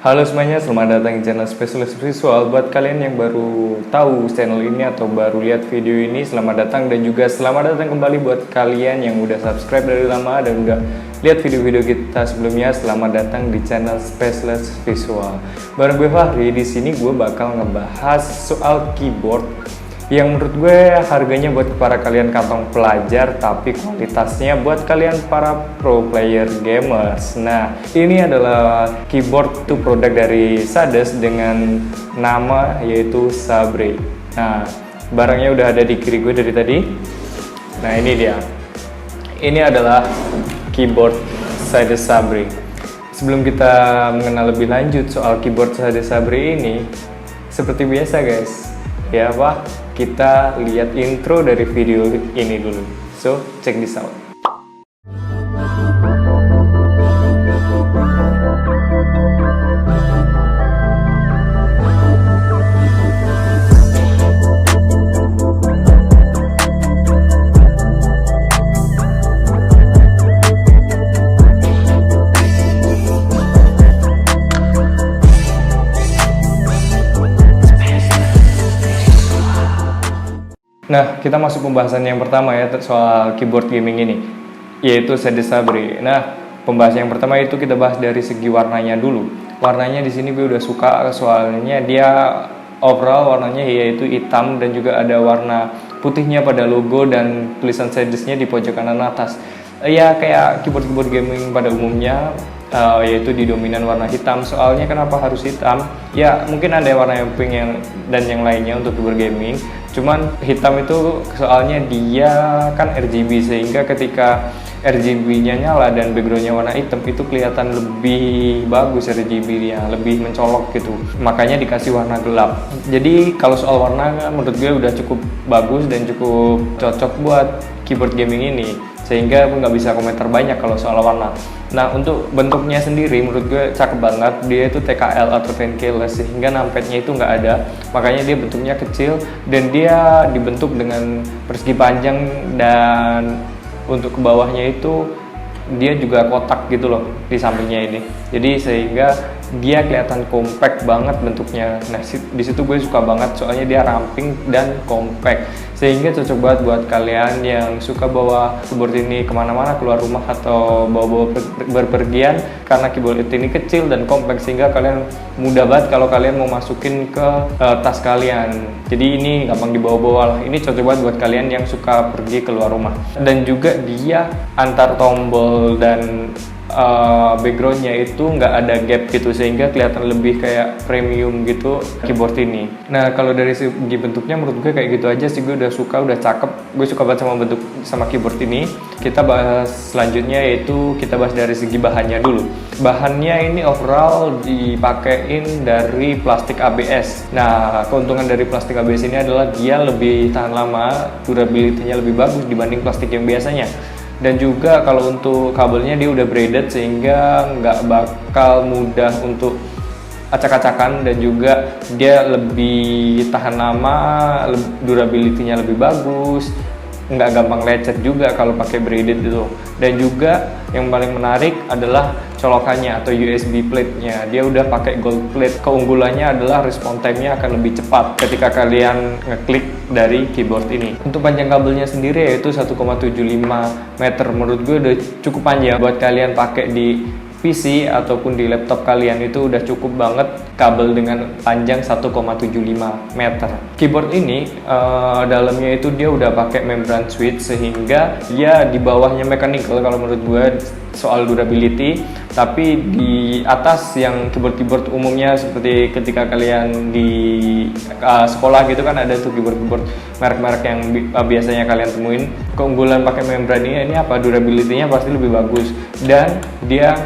Halo semuanya, selamat datang di channel Spesialis Visual. Buat kalian yang baru tahu channel ini atau baru lihat video ini, selamat datang. Dan juga selamat datang kembali buat kalian yang udah subscribe dari lama dan udah lihat video-video kita sebelumnya. Selamat datang di channel Spesialis Visual. Bareng gue Fahri, di sini gue bakal ngebahas soal keyboard yang menurut gue harganya buat para kalian kantong pelajar, tapi kualitasnya buat kalian para pro player gamers. Nah, ini adalah keyboard produk dari Sades dengan nama yaitu Sabre. Nah, barangnya udah ada di kiri gue dari tadi. Nah, ini dia. Ini adalah keyboard Sades Sabre. Sebelum kita mengenal lebih lanjut soal keyboard Sades Sabre ini, seperti biasa guys, ya apa? Kita lihat intro dari video ini dulu. So, check this out. Nah, kita masuk pembahasan yang pertama ya soal keyboard gaming ini, yaitu Sades Sabre. Nah, pembahasan yang pertama itu kita bahas dari segi warnanya dulu. Warnanya di sini gue udah suka, soalnya dia overall warnanya yaitu hitam dan juga ada warna putihnya pada logo dan tulisan Sadesnya di pojok kanan atas. Ya kayak keyboard gaming pada umumnya, yaitu di dominan warna hitam. Soalnya kenapa harus hitam? Ya mungkin ada warna yang pink dan yang lainnya untuk keyboard gaming. Cuman hitam itu soalnya dia kan RGB, sehingga ketika RGB-nya nyala dan background-nya warna hitam itu kelihatan lebih bagus, RGB-nya lebih mencolok gitu. Makanya dikasih warna gelap. Jadi kalau soal warna menurut gue udah cukup bagus dan cukup cocok buat keyboard gaming ini, sehingga gue nggak bisa komentar banyak kalau soal warna. Nah, untuk bentuknya sendiri menurut gue cakep banget. Dia itu TKL atau tenkeless, sehingga numpad-nya itu nggak ada, makanya dia bentuknya kecil dan dia dibentuk dengan persegi panjang, dan untuk ke bawahnya itu dia juga kotak gitu loh di sampingnya ini. Jadi sehingga dia kelihatan compact banget bentuknya. Nah, di situ gue suka banget soalnya dia ramping dan compact, sehingga cocok banget buat kalian yang suka bawa keyboard ini kemana-mana, keluar rumah atau bawa-bawa berpergian, karena keyboard ini kecil dan compact sehingga kalian mudah banget kalau kalian mau masukin ke tas kalian. Jadi ini gampang dibawa-bawa lah. Ini cocok banget buat kalian yang suka pergi keluar rumah. Dan juga dia antar tombol dan backgroundnya itu nggak ada gap gitu, sehingga kelihatan lebih kayak premium gitu keyboard ini. Nah, kalau dari segi bentuknya menurut gue kayak gitu aja sih. Gue udah suka, udah cakep. Gue suka banget sama keyboard ini. Kita bahas selanjutnya, yaitu kita bahas dari segi bahannya dulu. Bahannya ini overall dipakein dari plastik ABS. Nah, keuntungan dari plastik ABS ini adalah dia lebih tahan lama, durability-nya lebih bagus dibanding plastik yang biasanya. Dan juga kalau untuk kabelnya dia udah braided, sehingga nggak bakal mudah untuk acak-acakan, dan juga dia lebih tahan lama, durability-nya lebih bagus, nggak gampang lecet juga kalau pakai braided itu. Dan juga yang paling menarik adalah colokannya atau USB plate-nya. Dia udah pakai gold plate. Keunggulannya adalah respon time-nya akan lebih cepat ketika kalian ngeklik dari keyboard ini. Untuk panjang kabelnya sendiri yaitu 1,75 meter. Menurut gue udah cukup panjang buat kalian pakai di PC ataupun di laptop kalian. Itu udah cukup banget kabel dengan panjang 1,75 meter. Keyboard ini dalamnya itu dia udah pakai membran switch, sehingga dia di bawahnya mechanical kalau menurut gue soal durability. Tapi di atas yang keyboard umumnya seperti ketika kalian di sekolah gitu kan, ada tuh keyboard merek-merek yang biasanya kalian temuin. Keunggulan pakai membran ini apa? Durability-nya pasti lebih bagus, dan dia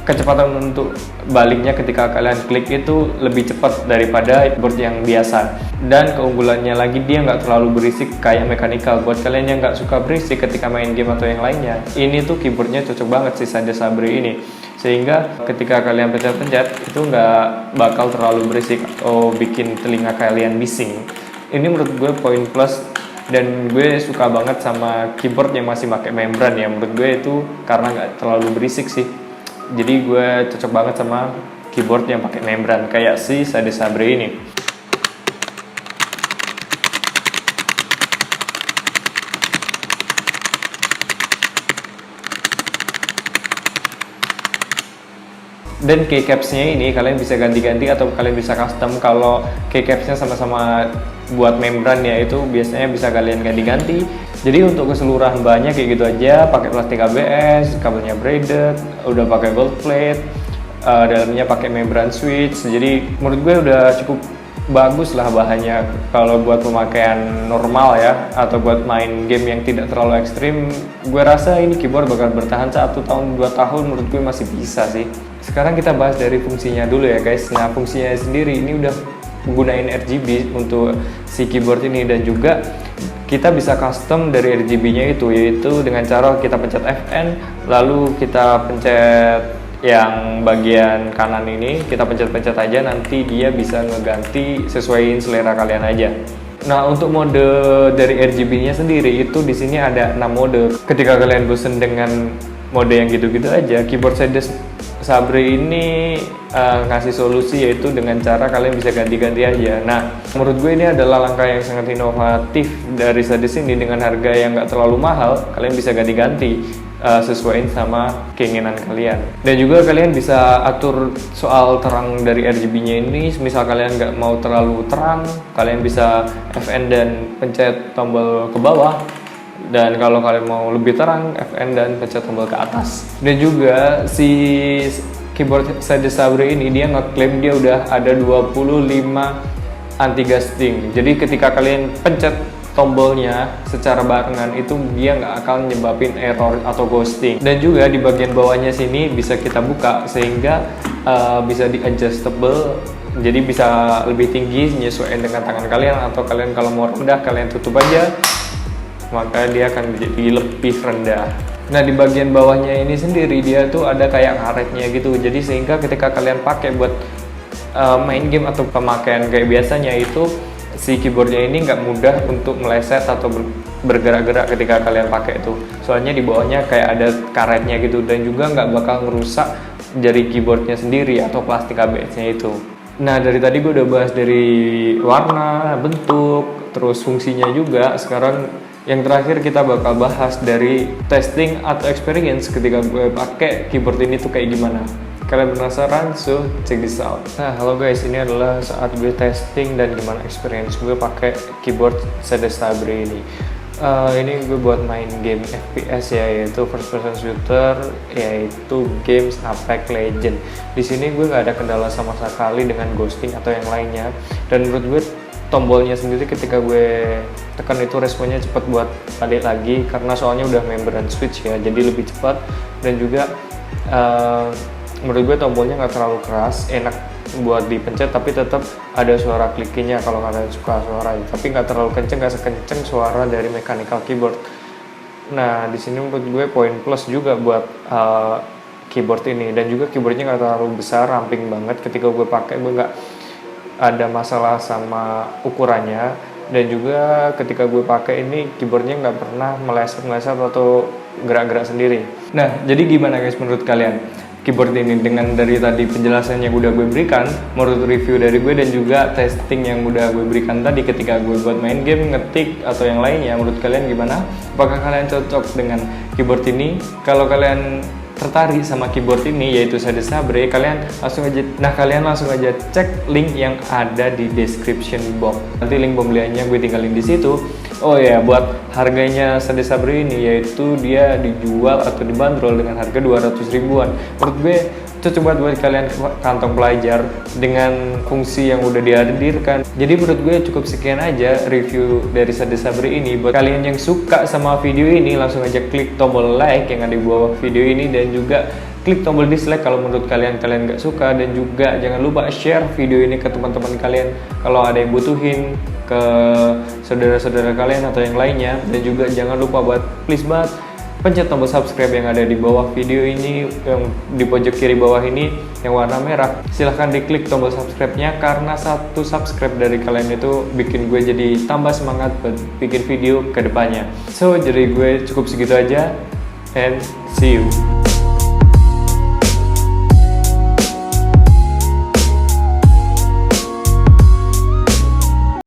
kecepatan untuk baliknya ketika kalian klik itu lebih cepat daripada keyboard yang biasa. Dan keunggulannya lagi, dia nggak terlalu berisik kayak mechanical. Buat kalian yang nggak suka berisik ketika main game atau yang lainnya, ini tuh keyboardnya cocok banget sih Sades Sabre ini, sehingga ketika kalian pencet-pencet itu nggak bakal terlalu berisik atau bikin telinga kalian bising. Ini menurut gue poin plus, dan gue suka banget sama keyboard yang masih pakai membran ya. Menurut gue itu karena nggak terlalu berisik sih. Jadi gue cocok banget sama keyboard yang pakai membran kayak si Sade Sabre ini. Dan keycaps-nya ini kalian bisa ganti-ganti atau kalian bisa custom. Kalau keycaps-nya sama-sama buat membran ya, itu biasanya bisa kalian ganti-ganti. Jadi untuk keseluruhan bahannya kayak gitu aja, pakai plastik ABS, kabelnya braided, udah pakai gold plate, dalamnya pakai membran switch. Jadi menurut gue udah cukup bagus lah bahannya kalau buat pemakaian normal ya, atau buat main game yang tidak terlalu ekstrim. Gue rasa ini keyboard bakal bertahan 1 tahun 2 tahun, menurut gue masih bisa sih. Sekarang kita bahas dari fungsinya dulu ya guys. Nah, fungsinya sendiri ini udah gunain RGB untuk si keyboard ini, dan juga kita bisa custom dari RGB-nya itu, yaitu dengan cara kita pencet Fn, lalu kita pencet yang bagian kanan ini, kita pencet-pencet aja, nanti dia bisa ngeganti sesuaiin selera kalian aja. Nah, untuk mode dari RGB-nya sendiri itu di sini ada 6 mode. Ketika kalian bosen dengan mode yang gitu-gitu aja, keyboard Sade Sabre ini ngasih solusi, yaitu dengan cara kalian bisa ganti-ganti aja. Nah, menurut gue ini adalah langkah yang sangat inovatif dari Sade sini. Dengan harga yang nggak terlalu mahal, kalian bisa ganti-ganti sesuaiin sama keinginan kalian. Dan juga kalian bisa atur soal terang dari RGB-nya ini. Misal kalian nggak mau terlalu terang, kalian bisa Fn dan pencet tombol ke bawah. Dan kalau kalian mau lebih terang, Fn dan pencet tombol ke atas. Dan juga si keyboard Sade Sabre ini dia ngeklaim dia udah ada 25 anti ghosting. Jadi ketika kalian pencet tombolnya secara barengan itu dia nggak akan nyebabin error atau ghosting. Dan juga di bagian bawahnya sini bisa kita buka sehingga bisa di adjustable, jadi bisa lebih tinggi menyesuaikan dengan tangan kalian, atau kalian kalau mau rendah kalian tutup aja, maka dia akan menjadi lebih rendah. Nah, di bagian bawahnya ini sendiri dia tuh ada kayak karetnya gitu, jadi sehingga ketika kalian pakai buat main game atau pemakaian kayak biasanya, itu si keyboardnya ini nggak mudah untuk meleset atau bergerak-gerak ketika kalian pakai itu. Soalnya di bawahnya kayak ada karetnya gitu, dan juga nggak bakal ngerusak jari keyboardnya sendiri atau plastik ABS-nya itu. Nah, dari tadi gue udah bahas dari warna, bentuk, terus fungsinya juga. Sekarang yang terakhir kita bakal bahas dari testing atau experience ketika gue pakai keyboard ini tuh kayak gimana. Kalian penasaran? So check this out. Nah, halo guys, ini adalah saat gue testing dan gimana experience gue pakai keyboard Sade Sabre ini. Ini gue buat main game FPS ya, yaitu first person shooter, yaitu games Apex Legends. Di sini gue nggak ada kendala sama sekali dengan ghosting atau yang lainnya. Dan menurut gue tombolnya sendiri ketika gue tekan itu responnya cepat buat balik lagi, karena soalnya udah membran switch ya, jadi lebih cepat. Dan juga menurut gue tombolnya nggak terlalu keras, enak buat dipencet, tapi tetap ada suara klikinya kalau kalian suka suaranya, tapi nggak terlalu kenceng, nggak sekenceng suara dari mechanical keyboard. Nah, di sini menurut gue poin plus juga buat keyboard ini. Dan juga keyboardnya nggak terlalu besar, ramping banget. Ketika gue pakai gue nggak ada masalah sama ukurannya. Dan juga ketika gue pakai ini keyboardnya nggak pernah meleset-meleset atau gerak-gerak sendiri. Nah, jadi gimana guys menurut kalian keyboard ini? Dengan dari tadi penjelasan yang udah gue berikan, menurut review dari gue dan juga testing yang udah gue berikan tadi ketika gue buat main game, ngetik atau yang lainnya, menurut kalian gimana? Apakah kalian cocok dengan keyboard ini? Kalau kalian tertarik sama keyboard ini, yaitu Sade Sabre, kalian langsung aja cek link yang ada di description box. Nanti link pembeliannya gue tinggalin di situ. Oh ya, buat harganya Sade Sabre ini, yaitu dia dijual atau dibanderol dengan harga 200 ribuan. Menurut gue cocok banget buat kalian kantong pelajar dengan fungsi yang udah dihadirkan. Jadi menurut gue cukup sekian aja review dari Sade Sabre ini. Buat kalian yang suka sama video ini, langsung aja klik tombol like yang ada di bawah video ini, dan juga klik tombol dislike kalau menurut kalian nggak suka. Dan juga jangan lupa share video ini ke teman-teman kalian kalau ada yang butuhin, ke saudara-saudara kalian atau yang lainnya. Dan juga jangan lupa buat please banget pencet tombol subscribe yang ada di bawah video ini, yang di pojok kiri bawah ini yang warna merah. Silahkan diklik tombol subscribe-nya, karena satu subscribe dari kalian itu bikin gue jadi tambah semangat buat bikin video ke depannya. So, jadi gue cukup segitu aja, and see you.